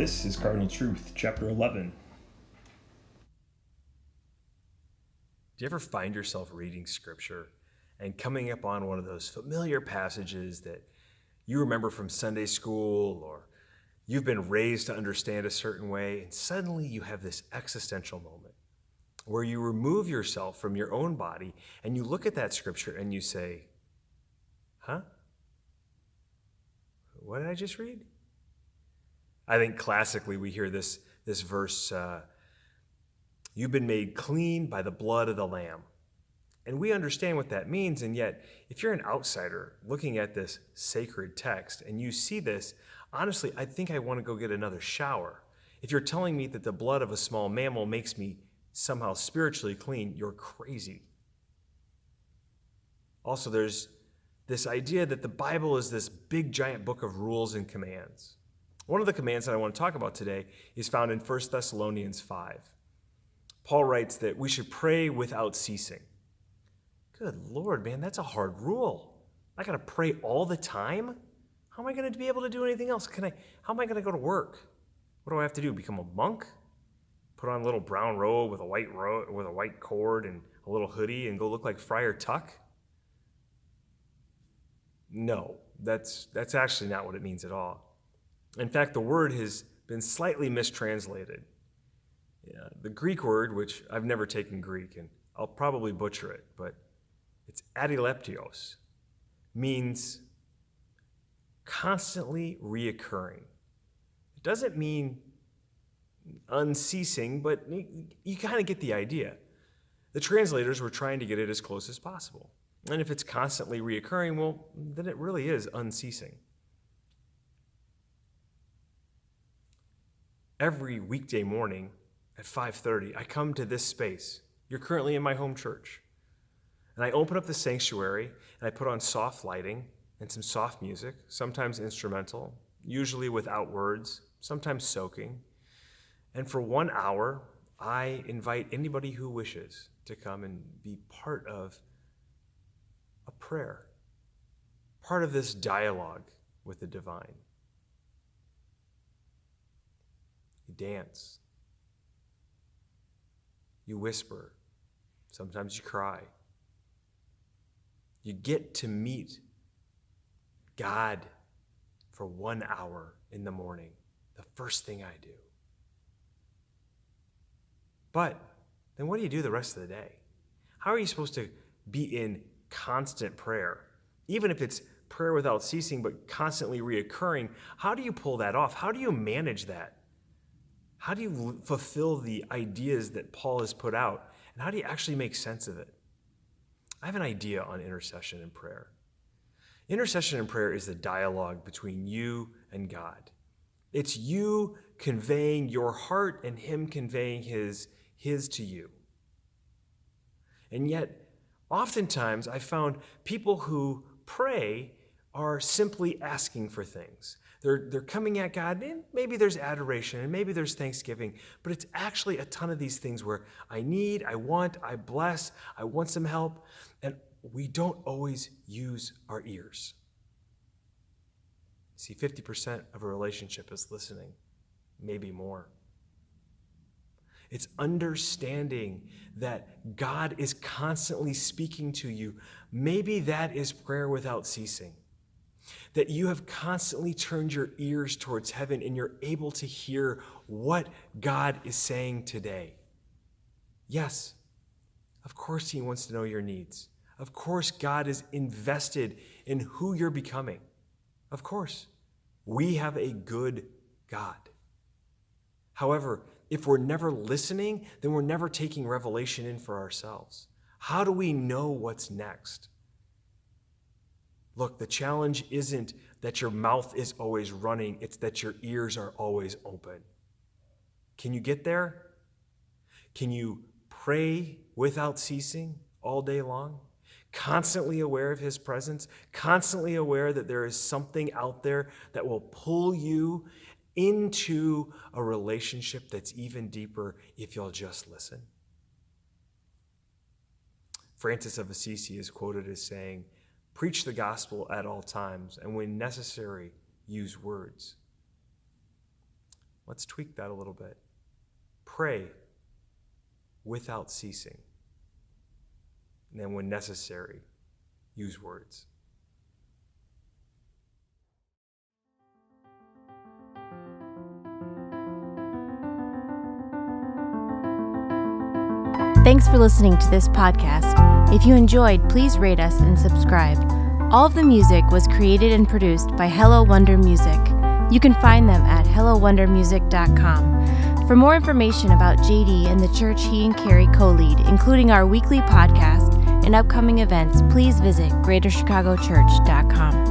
This is Cardinal Truth, chapter 11. Do you ever find yourself reading scripture and coming up on one of those familiar passages that you remember from Sunday school, or you've been raised to understand a certain way, and suddenly you have this existential moment where you remove yourself from your own body and you look at that scripture and you say, huh? What did I just read? I think classically we hear this verse, you've been made clean by the blood of the Lamb. And we understand what that means, and yet if you're an outsider looking at this sacred text and you see this, honestly, I think I want to go get another shower. If you're telling me that the blood of a small mammal makes me somehow spiritually clean, you're crazy. Also, there's this idea that the Bible is this big giant book of rules and commands. One of the commands that I want to talk about today is found in 1 Thessalonians 5. Paul writes that we should pray without ceasing. Good Lord, man, that's a hard rule. I got to pray all the time? How am I going to be able to do anything else? How am I going to go to work? What do I have to do? Become a monk? Put on a little brown robe with a white cord and a little hoodie and go look like Friar Tuck? No, that's actually not what it means at all. In fact, the word has been slightly mistranslated. The Greek word, which I've never taken Greek, and I'll probably butcher it, but it's adileptios, means constantly reoccurring. It doesn't mean unceasing, but you kind of get the idea. The translators were trying to get it as close as possible. And if it's constantly reoccurring, well, then it really is unceasing. Every weekday morning at 5:30, I come to this space. You're currently in my home church. And I open up the sanctuary and I put on soft lighting and some soft music, sometimes instrumental, usually without words, sometimes soaking. And for 1 hour, I invite anybody who wishes to come and be part of a prayer, part of this dialogue with the divine. You dance. You whisper. Sometimes you cry. You get to meet God for 1 hour in the morning, the first thing I do. But then what do you do the rest of the day? How are you supposed to be in constant prayer? Even if it's prayer without ceasing but constantly reoccurring, how do you pull that off? How do you manage that? How do you fulfill the ideas that Paul has put out? And how do you actually make sense of it? I have an idea on intercession and prayer. Intercession and prayer is the dialogue between you and God. It's you conveying your heart and him conveying his to you. And yet, oftentimes I found people who pray are simply asking for things. They're coming at God, and maybe there's adoration, and maybe there's thanksgiving, but it's actually a ton of these things where I need, I want, I bless, I want some help, and we don't always use our ears. See, 50% of a relationship is listening, maybe more. It's understanding that God is constantly speaking to you. Maybe that is prayer without ceasing. That you have constantly turned your ears towards heaven and you're able to hear what God is saying today. Yes, of course he wants to know your needs. Of course God is invested in who you're becoming. Of course, we have a good God. However, if we're never listening, then we're never taking revelation in for ourselves. How do we know what's next? Look, the challenge isn't that your mouth is always running, it's that your ears are always open. Can you get there? Can you pray without ceasing all day long? Constantly aware of his presence, constantly aware that there is something out there that will pull you into a relationship that's even deeper if you'll just listen. Francis of Assisi is quoted as saying, "Preach the gospel at all times, and when necessary, use words." Let's tweak that a little bit. Pray without ceasing. And then when necessary, use words. Thanks for listening to this podcast. If you enjoyed, please rate us and subscribe. All of the music was created and produced by Hello Wonder Music. You can find them at hellowondermusic.com. For more information about JD and the church he and Carrie co-lead, including our weekly podcast and upcoming events, please visit greaterchicagochurch.com.